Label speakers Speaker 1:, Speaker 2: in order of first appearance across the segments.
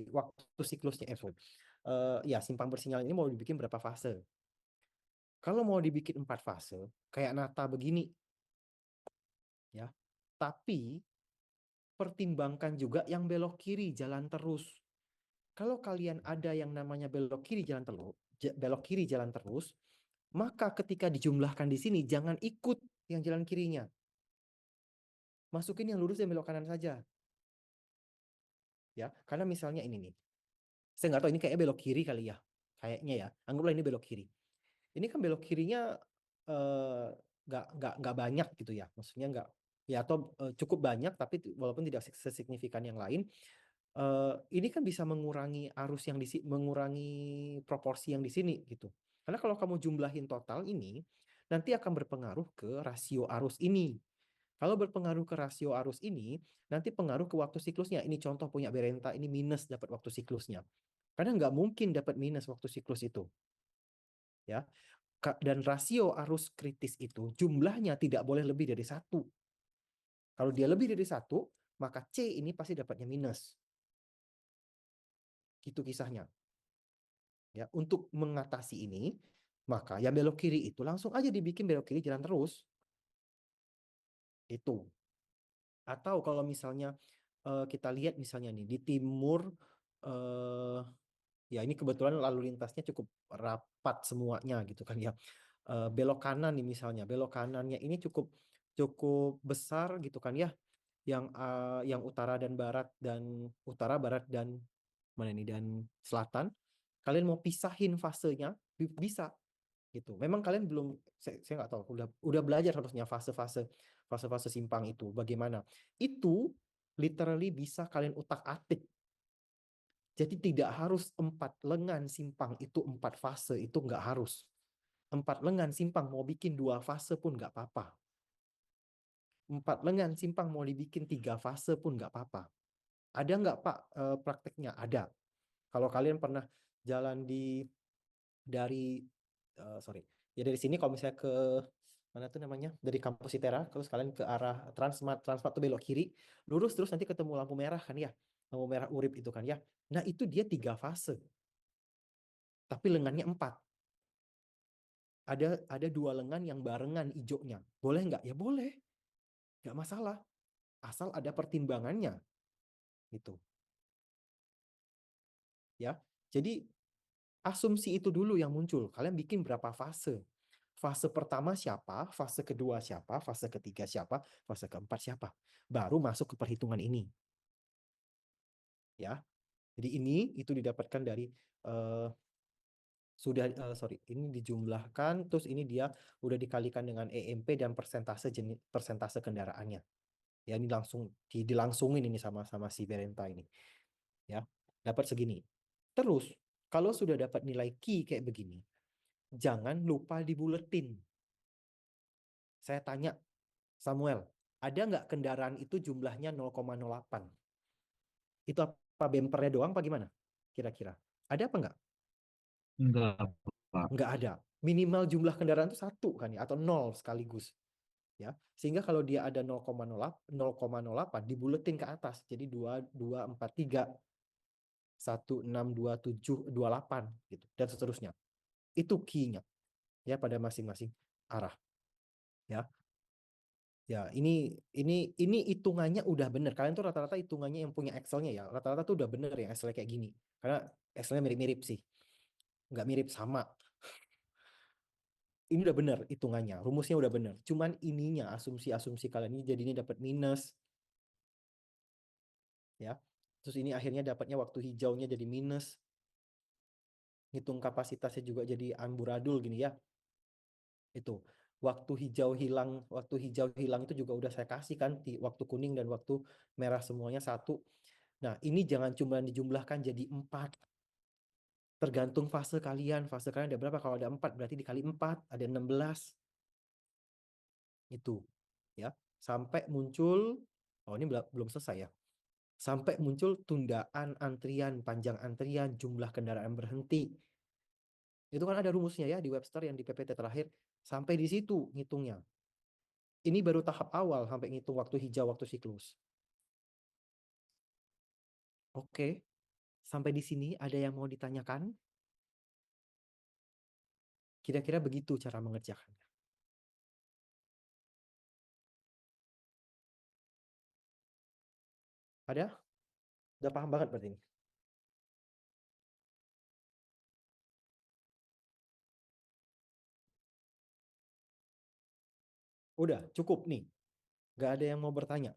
Speaker 1: waktu siklusnya ya simpang bersinyal ini mau dibikin berapa fase. Kalau mau dibikin 4 fase, kayak nata begini, ya. Tapi pertimbangkan juga yang belok kiri jalan terus. Kalau kalian ada yang namanya belok kiri jalan terus, maka ketika dijumlahkan di sini jangan ikut yang jalan kirinya. Masukin yang lurus dan belok kanan saja. Ya, karena misalnya ini nih. Saya nggak tahu ini kayaknya belok kiri kali ya. Kayaknya ya. Anggaplah ini belok kiri. Ini kan belok kirinya eh, nggak banyak gitu ya. Maksudnya nggak ya atau cukup banyak tapi walaupun tidak sesignifikan yang lain. Ini kan bisa mengurangi arus yang mengurangi proporsi yang di sini gitu. Karena kalau kamu jumlahin total ini nanti akan berpengaruh ke rasio arus ini. Kalau berpengaruh ke rasio arus ini, nanti pengaruh ke waktu siklusnya. Ini contoh punya Berenta, ini minus dapat waktu siklusnya. Karena nggak mungkin dapat minus waktu siklus itu. Ya, dan rasio arus kritis itu jumlahnya tidak boleh lebih dari 1. Kalau dia lebih dari 1, maka C ini pasti dapatnya minus. Gitu kisahnya. Ya, untuk mengatasi ini, maka yang belok kiri itu langsung aja dibikin belok kiri jalan terus. Itu. Atau kalau misalnya kita lihat misalnya nih di timur, ya ini kebetulan lalu lintasnya cukup rapat semuanya gitu kan ya. Belok kanan nih misalnya, belok kanannya ini cukup cukup besar gitu kan ya. Yang utara, barat dan mana ini dan selatan. Kalian mau pisahin fasenya bisa gitu. Memang kalian belum, saya nggak tahu, udah belajar harusnya fase-fase simpang itu bagaimana. Itu literally bisa kalian utak-atik. Jadi tidak harus 4 lengan simpang itu 4 fase, itu nggak harus. 4 lengan simpang mau bikin 2 fase pun nggak apa-apa. 4 lengan simpang mau dibikin 3 fase pun nggak apa-apa. Ada nggak Pak prakteknya? Ada. Kalau kalian pernah jalan dari sorry, ya dari sini kalau misalnya ke mana tuh namanya, dari kampus ITERA terus kalian ke arah Transmart tuh belok kiri lurus terus nanti ketemu lampu merah kan ya, lampu merah Urip itu kan ya. Nah itu dia 3 fase tapi lengannya 4. Ada 2 lengan yang barengan hijaunya, boleh nggak? Ya boleh, nggak masalah, asal ada pertimbangannya gitu ya. Jadi asumsi itu dulu yang muncul. Kalian bikin berapa fase? Fase pertama siapa? Fase kedua siapa? Fase ketiga siapa? Fase keempat siapa? Baru masuk ke perhitungan ini. Ya. Jadi ini itu didapatkan dari uh, ini dijumlahkan terus ini dia udah dikalikan dengan EMP dan persentase kendaraannya. Ya ini langsung dilangsungin ini sama si Berenta ini. Ya. Dapat segini. Terus kalau sudah dapat nilai Q kayak begini, jangan lupa dibuletin. Saya tanya, Samuel, ada nggak kendaraan itu jumlahnya 0,08? Itu apa bempernya doang apa gimana? Kira-kira. Ada apa nggak?
Speaker 2: Enggak, Pak.
Speaker 1: Nggak ada. Minimal jumlah kendaraan itu 1 kan ya, atau 0 sekaligus. Ya, sehingga kalau dia ada 0,08 dibuletin ke atas. Jadi 2, 2, 4, 3, 1, 6, 2, 7, 28 gitu. Dan seterusnya. Itu key-nya ya pada masing-masing arah. Ya. Ya, ini hitungannya udah bener. Kalian tuh rata-rata hitungannya yang punya Excel-nya ya, rata-rata tuh udah bener ya Excel kayak gini. Karena Excel-nya mirip-mirip sih. Nggak mirip sama. Ini udah bener hitungannya, rumusnya udah bener. Cuman ininya, asumsi-asumsi kalian ini jadinya dapat minus. Ya. Terus ini akhirnya dapatnya waktu hijaunya jadi minus. Hitung kapasitasnya juga jadi amburadul gini ya. Itu. Waktu hijau hilang itu juga udah saya kasih kan, waktu kuning dan waktu merah semuanya 1. Nah, ini jangan cuma dijumlahkan jadi 4. Tergantung fase kalian. Fase kalian ada berapa? Kalau ada 4, berarti dikali 4, ada 16. Itu. Ya. Sampai muncul, oh ini belum selesai ya. Sampai muncul tundaan antrian, panjang antrian, jumlah kendaraan berhenti. Itu kan ada rumusnya ya di Webster yang di PPT terakhir. Sampai di situ ngitungnya. Ini baru tahap awal sampai ngitung waktu hijau, waktu siklus. Oke. Sampai di sini ada yang mau ditanyakan? Kira-kira begitu cara mengerjakannya. Ada? Udah paham banget berarti ini? Udah, cukup nih. Gak ada yang mau bertanya.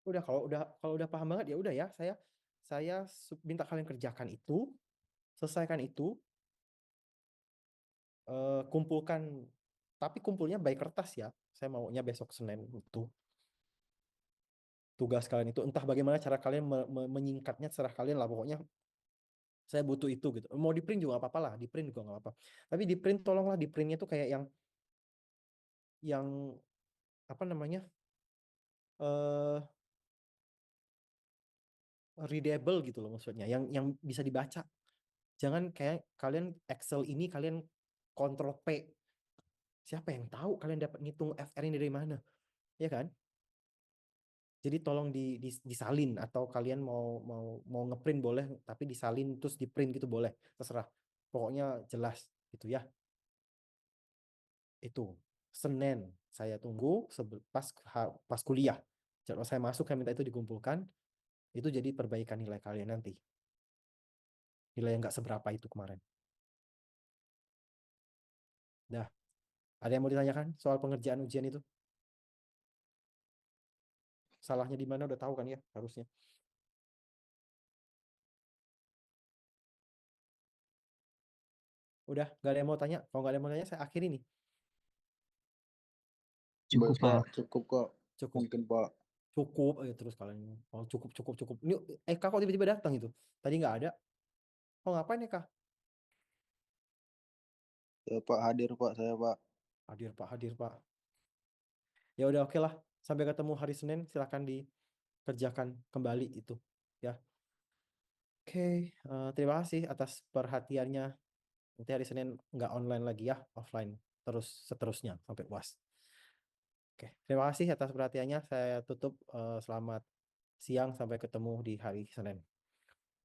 Speaker 1: Udah, kalau udah paham banget ya udah ya. Saya minta kalian kerjakan itu, selesaikan itu, kumpulkan, tapi kumpulnya by kertas ya. Saya maunya besok Senin itu tugas kalian itu. Entah bagaimana cara kalian menyingkatnya, serah kalian lah. Pokoknya saya butuh itu gitu. Mau di print juga nggak apa-apa lah, di print juga nggak apa-apa. Tapi di print tolonglah di printnya tuh kayak yang apa namanya, eh readable gitu loh maksudnya, yang bisa dibaca. Jangan kayak kalian Excel ini kalian kontrol P. Siapa yang tahu kalian dapat ngitung FR ini dari mana? Ya kan? Jadi tolong disalin, atau kalian mau ngeprint boleh, tapi disalin terus di print gitu boleh, terserah. Pokoknya jelas gitu ya. Itu Senin saya tunggu pas kuliah. Kalau saya masuk saya minta itu dikumpulkan. Itu jadi perbaikan nilai kalian nanti. Nilai yang nggak seberapa itu kemarin. Dah, ada yang mau ditanyakan soal pengerjaan ujian itu? Salahnya di mana udah tahu kan ya harusnya. Udah, nggak ada yang mau tanya. Kalau nggak ada yang mau tanya, saya akhiri nih.
Speaker 2: Cukup,
Speaker 3: Pak,
Speaker 2: Pak.
Speaker 3: cukup kok.
Speaker 1: Cukup.
Speaker 3: Mungkin Pak.
Speaker 1: Cukup, terus kalian. Oh, cukup, cukup, cukup. Ini, Eka kok tiba-tiba datang itu? Tadi nggak ada. Oh, ngapain Eka?
Speaker 3: Ya Pak, hadir Pak, saya Pak.
Speaker 1: Hadir Pak, hadir Pak. Ya udah, oke lah. Sampai ketemu hari Senin. Silahkan dikerjakan kembali itu. Ya, oke. Terima kasih atas perhatiannya. Nanti hari Senin nggak online lagi ya, offline. Terus seterusnya sampai puas. Oke, terima kasih atas perhatiannya. Saya tutup. Selamat siang, sampai ketemu di hari Senin.